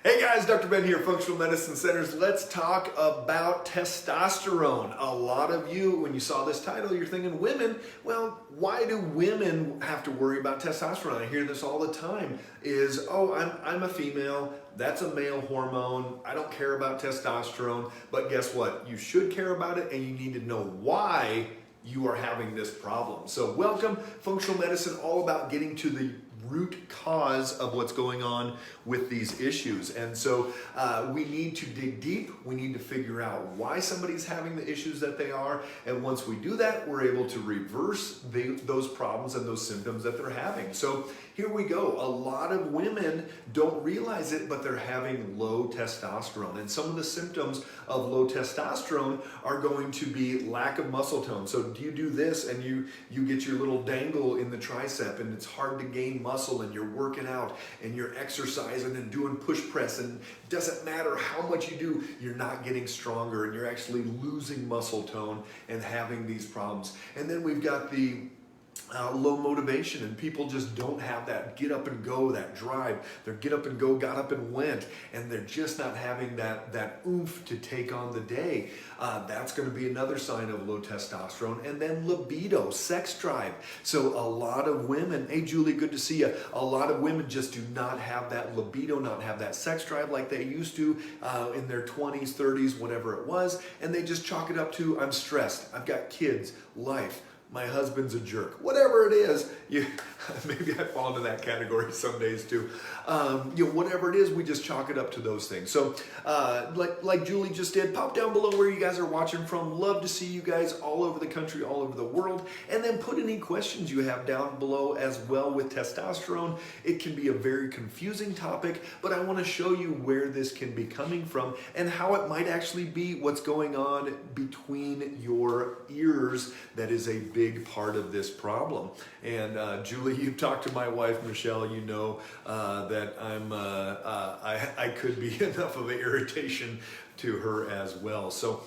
Hey guys, Dr. Ben here, Functional Medicine Centers. Let's talk about testosterone. A lot of you, when you saw this title, you're thinking women. Well, why do women have to worry about testosterone? I hear this all the time is, oh, I'm a female, that's a male hormone, I don't care about testosterone. But guess what? You should care about it and you need to know why you are having this problem. So welcome, Functional Medicine, all about getting to the root cause of what's going on with these issues. And so we need to dig deep. We need to figure out why somebody's having the issues that they are. And once we do that, we're able to reverse those problems and those symptoms that they're having. So here we go. A lot of women don't realize it, but they're having low testosterone. And some of the symptoms of low testosterone are going to be lack of muscle tone. So do you do this and you get your little dangle in the tricep and it's hard to gain muscle and you're working out and you're exercising and doing push press and it doesn't matter how much you do, you're not getting stronger and you're actually losing muscle tone and having these problems. And then we've got the low motivation, and people just don't have that get up and go, that drive. They're get up and go, got up and went, and they're just not having that oomph to take on the day. That's going to be another sign of low testosterone. And then libido, sex drive. So a lot of women, hey Julie, good to see you. A lot of women just do not have that libido, not have that sex drive like they used to in their 20s, 30s, whatever it was, and they just chalk it up to, I'm stressed, I've got kids, life, my husband's a jerk, whatever it is. Maybe I fall into that category some days too. Whatever it is, we just chalk it up to those things. So like Julie just did, pop down below where you guys are watching from. Love to see you guys all over the country, all over the world. And then put any questions you have down below as well with testosterone. It can be a very confusing topic, but I want to show you where this can be coming from and how it might actually be what's going on between your ears that is a big part of this problem. And Julie, you've talked to my wife, Michelle, you know that I could be enough of an irritation to her as well. So,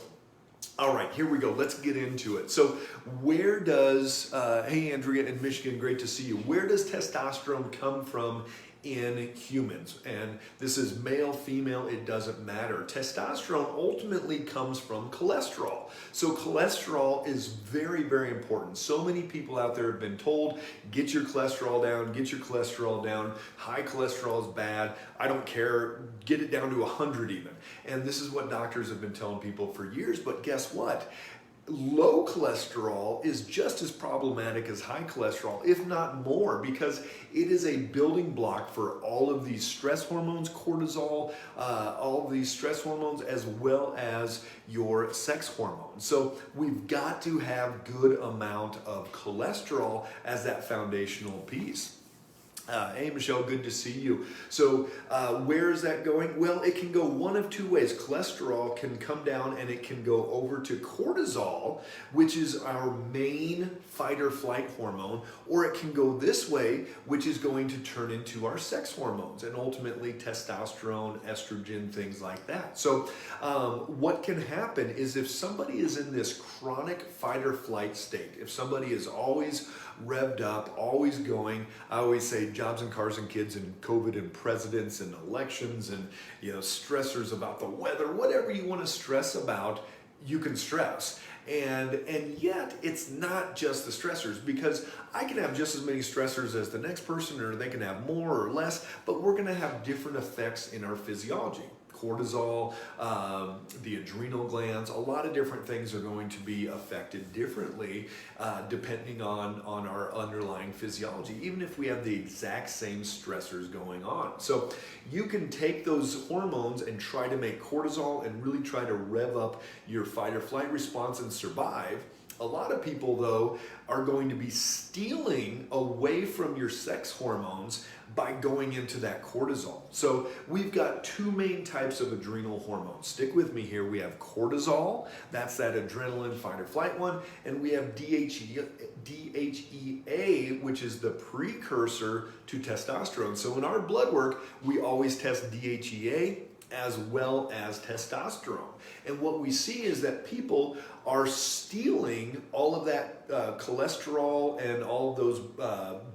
all right, here we go. Let's get into it. So where does, hey Andrea in Michigan, great to see you. Where does testosterone come from in humans? And this is male, female, it doesn't matter. Testosterone ultimately comes from cholesterol. So cholesterol is very, very important. So many people out there have been told, get your cholesterol down, get your cholesterol down. High cholesterol is bad. I don't care. Get it down to 100 even. And this is what doctors have been telling people for years. But guess what? Low cholesterol is just as problematic as high cholesterol, if not more, because it is a building block for all of these stress hormones, cortisol, all of these stress hormones, as well as your sex hormones. So we've got to have good amount of cholesterol as that foundational piece. Hey Michelle, good to see you. So where is that going? Well, it can go one of two ways. Cholesterol can come down and it can go over to cortisol, which is our main fight or flight hormone, or it can go this way, which is going to turn into our sex hormones and ultimately testosterone, estrogen, things like that. So what can happen is if somebody is in this chronic fight or flight state, if somebody is always revved up, always going, I always say jobs and cars and kids and COVID and presidents and elections and stressors about the weather, whatever you want to stress about, you can stress. And yet it's not just the stressors, because I can have just as many stressors as the next person, or they can have more or less, but we're going to have different effects in our physiology. Cortisol, the adrenal glands, a lot of different things are going to be affected differently depending on our underlying physiology, even if we have the exact same stressors going on. So you can take those hormones and try to make cortisol and really try to rev up your fight or flight response and survive. A lot of people, though, are going to be stealing away from your sex hormones by going into that cortisol. So we've got two main types of adrenal hormones. Stick with me here. We have cortisol, that's that adrenaline fight or flight one, and we have DHEA, which is the precursor to testosterone. So in our blood work, we always test DHEA as well as testosterone. And what we see is that people are stealing all of that cholesterol and all of those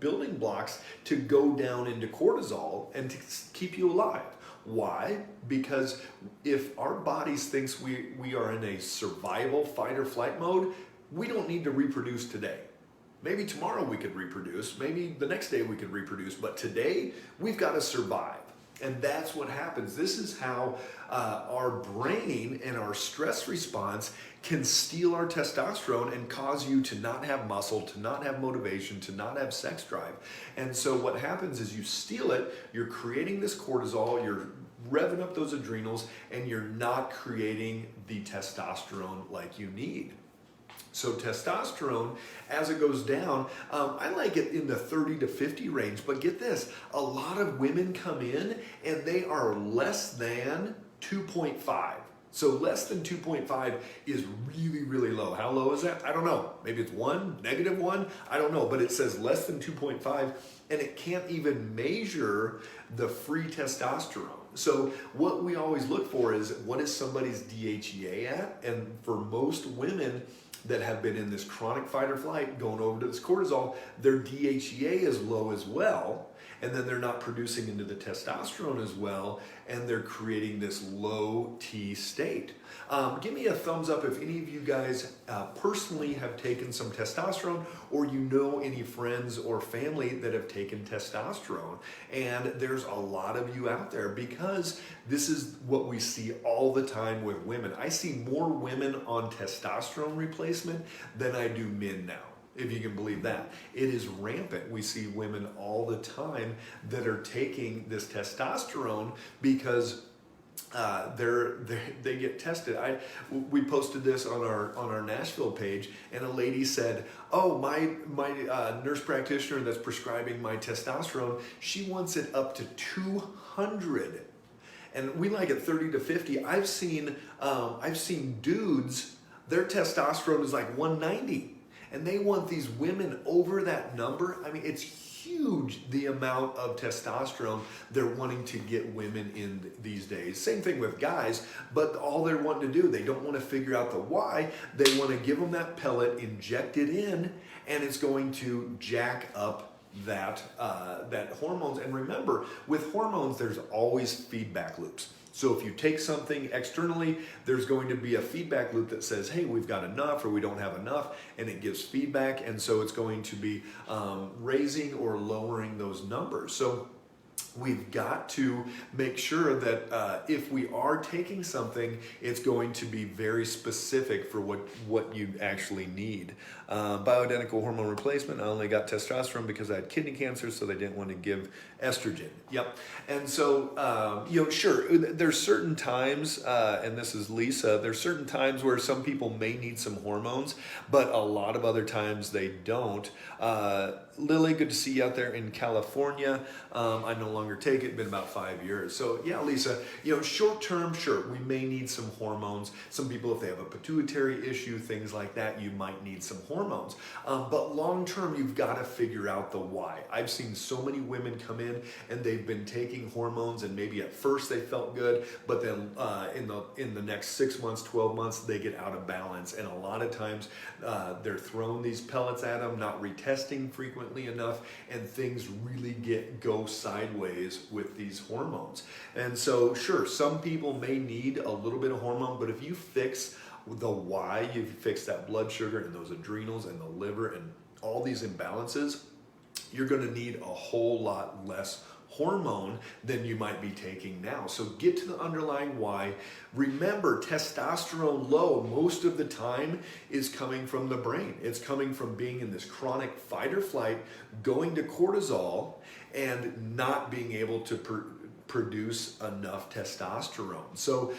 building blocks to go down into cortisol and to keep you alive. Why? Because if our bodies thinks we are in a survival fight or flight mode, we don't need to reproduce today. Maybe tomorrow we could reproduce, maybe the next day we could reproduce, but today we've got to survive. And that's what happens. This is how our brain and our stress response can steal our testosterone and cause you to not have muscle, to not have motivation, to not have sex drive. And so what happens is you steal it, you're creating this cortisol, you're revving up those adrenals, and you're not creating the testosterone like you need. So testosterone, as it goes down, I like it in the 30 to 50 range, but get this, a lot of women come in and they are less than 2.5. So less than 2.5 is really, really low. How low is that? I don't know. Maybe it's 1, -1, I don't know, but it says less than 2.5, and it can't even measure the free testosterone. So what we always look for is, what is somebody's DHEA at? And for most women that have been in this chronic fight or flight, going over to this cortisol, their DHEA is low as well, and then they're not producing into the testosterone as well, and they're creating this low T state. Give me a thumbs up if any of you guys personally have taken some testosterone, or you know any friends or family that have taken testosterone. And there's a lot of you out there, because this is what we see all the time with women. I see more women on testosterone replacement than I do men now, if you can believe that. It is rampant. We see women all the time that are taking this testosterone because they get tested. We posted this on our Nashville page, and a lady said, "Oh, my nurse practitioner that's prescribing my testosterone, she wants it up to 200." And we like it 30 to 50. I've seen dudes, their testosterone is like 190. And they want these women over that number. I mean, it's huge, the amount of testosterone they're wanting to get women in these days. Same thing with guys, but all they're wanting to do, they don't want to figure out the why. They want to give them that pellet, inject it in, and it's going to jack up that hormones. And remember, with hormones, there's always feedback loops. So if you take something externally, there's going to be a feedback loop that says, hey, we've got enough or we don't have enough, and it gives feedback. And so it's going to be raising or lowering those numbers. So we've got to make sure that if we are taking something, it's going to be very specific for what you actually need. Bioidentical hormone replacement, I only got testosterone because I had kidney cancer, so they didn't want to give estrogen. Yep. And so, sure, there's certain times, and this is Lisa, there's certain times where some people may need some hormones, but a lot of other times they don't. Lily, good to see you out there in California. I no longer take it, been about 5 years. So yeah, Lisa, short term, sure, we may need some hormones. Some people, if they have a pituitary issue, things like that, you might need some hormones. But long term, you've got to figure out the why. I've seen so many women come in and they've been taking hormones, and maybe at first they felt good, but then in the next 6 months, 12 months, they get out of balance. And a lot of times they're throwing these pellets at them, not retesting frequently enough, and things really go sideways with these hormones. And so sure, some people may need a little bit of hormone, but if you fix the why, you fix that blood sugar and those adrenals and the liver and all these imbalances, you're going to need a whole lot less hormone than you might be taking now. So get to the underlying why. Remember, testosterone low most of the time is coming from the brain. It's coming from being in this chronic fight or flight, going to cortisol, and not being able to produce enough testosterone. So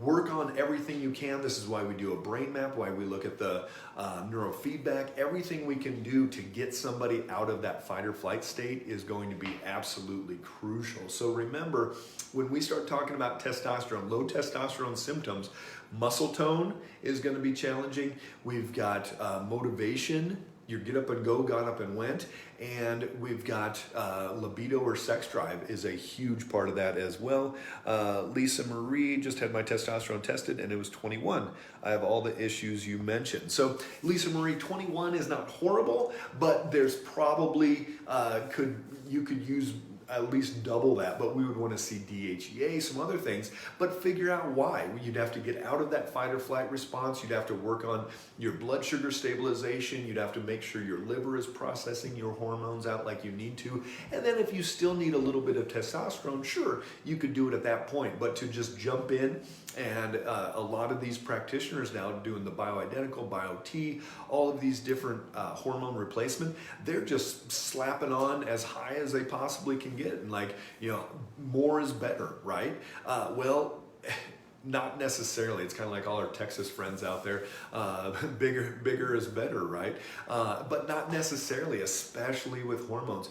work on everything you can. This is why we do a brain map, why we look at the neurofeedback. Everything we can do to get somebody out of that fight or flight state is going to be absolutely crucial. So remember, when we start talking about testosterone, low testosterone symptoms, muscle tone is going to be challenging. We've got motivation, your get up and go, got up and went, and we've got libido or sex drive is a huge part of that as well. Lisa Marie, just had my testosterone tested and it was 21. I have all the issues you mentioned. So Lisa Marie, 21 is not horrible, but there's probably you could use at least double that, but we would want to see DHEA, some other things, but figure out why. You'd have to get out of that fight or flight response. You'd have to work on your blood sugar stabilization. You'd have to make sure your liver is processing your hormones out like you need to. And then if you still need a little bit of testosterone, sure, you could do it at that point, but to just jump in, and a lot of these practitioners now doing the bioidentical, BioT, all of these different hormone replacement, they're just slapping on as high as they possibly can get. And like, more is better, right? Well, not necessarily. It's kind of like all our Texas friends out there. Bigger is better, right? But not necessarily, especially with hormones.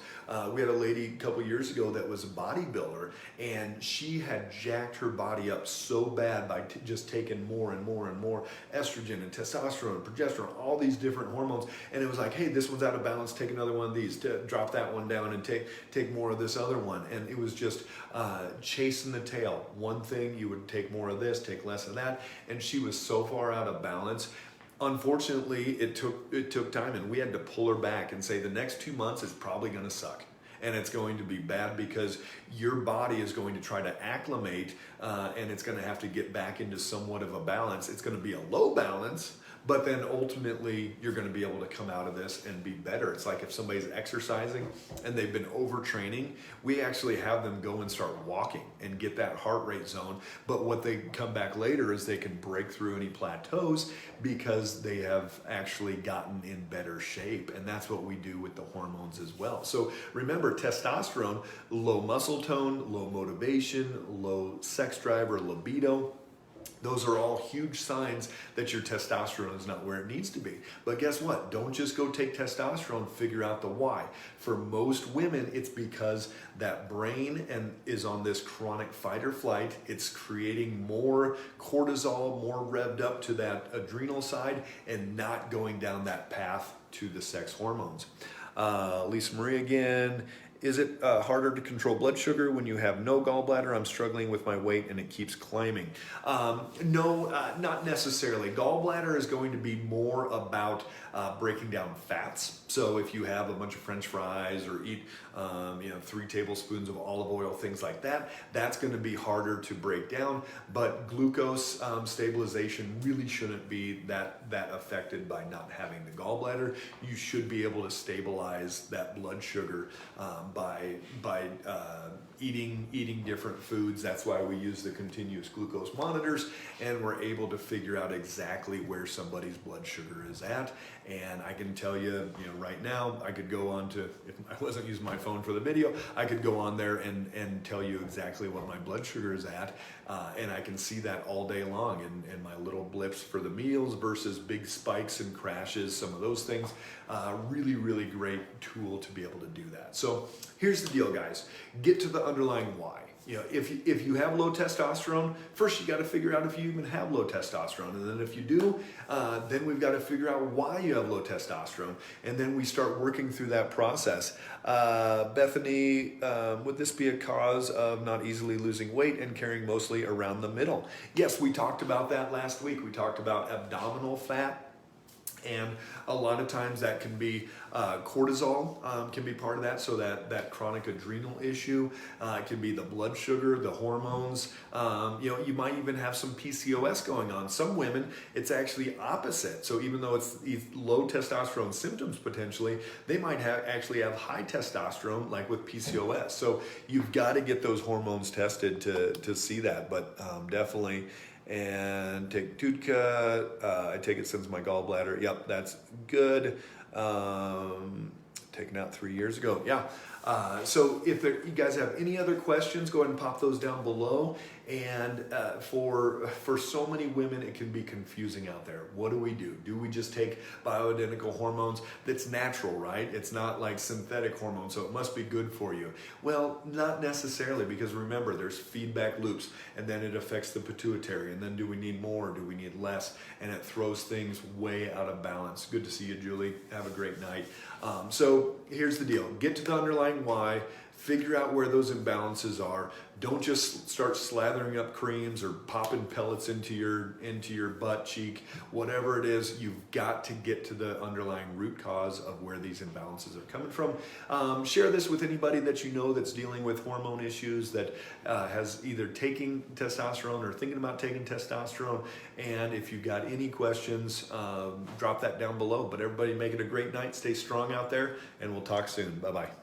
We had a lady a couple years ago that was a bodybuilder, and she had jacked her body up so bad by just taking more and more and more estrogen and testosterone and progesterone, all these different hormones. And it was like, hey, this one's out of balance, take another one of these, drop that one down and take more of this other one. And it was just chasing the tail. One thing, you would take more of this, take less of that, and she was so far out of balance. Unfortunately, it took time, and we had to pull her back and say the next 2 months is probably going to suck, and it's going to be bad because your body is going to try to acclimate, and it's going to have to get back into somewhat of a balance. It's going to be a low balance, but then ultimately you're going to be able to come out of this and be better. It's like if somebody's exercising and they've been overtraining, we actually have them go and start walking and get that heart rate zone. But what they come back later is they can break through any plateaus because they have actually gotten in better shape. And that's what we do with the hormones as well. So remember, testosterone, low muscle tone, low motivation, low sex drive or libido. Those are all huge signs that your testosterone is not where it needs to be. But guess what? Don't just go take testosterone, figure out the why. For most women, it's because that brain is on this chronic fight or flight. It's creating more cortisol, more revved up to that adrenal side, and not going down that path to the sex hormones. Lisa Marie again. Is it harder to control blood sugar when you have no gallbladder? I'm struggling with my weight and it keeps climbing. No, not necessarily. Gallbladder is going to be more about breaking down fats. So if you have a bunch of French fries or eat 3 tablespoons of olive oil, things like that, that's going to be harder to break down. But glucose stabilization really shouldn't be that affected by not having the gallbladder. You should be able to stabilize that blood sugar by eating different foods. That's why we use the continuous glucose monitors, and we're able to figure out exactly where somebody's blood sugar is at. And I can tell you, right now, I could go on to, if I wasn't using my phone for the video, I could go on there and tell you exactly what my blood sugar is at. And I can see that all day long in my little blips for the meals versus big spikes and crashes, some of those things. Really, really great tool to be able to do that. So here's the deal, guys. Get to the underlying why. If you have low testosterone, first you got to figure out if you even have low testosterone. And then if you do, then we've got to figure out why you have low testosterone. And then we start working through that process. Bethany, would this be a cause of not easily losing weight and carrying mostly around the middle? Yes, we talked about that last week. We talked about abdominal fat. And a lot of times that can be cortisol can be part of that, so that chronic adrenal issue. It can be the blood sugar, the hormones. You might even have some PCOS going on. Some women, it's actually opposite. So even though it's low testosterone symptoms potentially, they might actually have high testosterone, like with PCOS. So you've got to get those hormones tested to see that. But definitely. And take Tutka. I take it since my gallbladder. Yep, that's good. Taken out 3 years ago. Yeah. So if you guys have any other questions, go ahead and pop those down below. And for so many women, it can be confusing out there. What do we do? Do we just take bioidentical hormones? That's natural, right? It's not like synthetic hormones, so it must be good for you. Well, not necessarily, because remember, there's feedback loops, and then it affects the pituitary. And then do we need more? Do we need less? And it throws things way out of balance. Good to see you, Julie. Have a great night. So here's the deal. Get to the underlying underlying why. Figure out where those imbalances are. Don't just start slathering up creams or popping pellets into your butt cheek. Whatever it is, you've got to get to the underlying root cause of where these imbalances are coming from. Share this with anybody that you know that's dealing with hormone issues, that has either taking testosterone or thinking about taking testosterone. And if you've got any questions, drop that down below. But everybody make it a great night. Stay strong out there, and we'll talk soon. Bye-bye.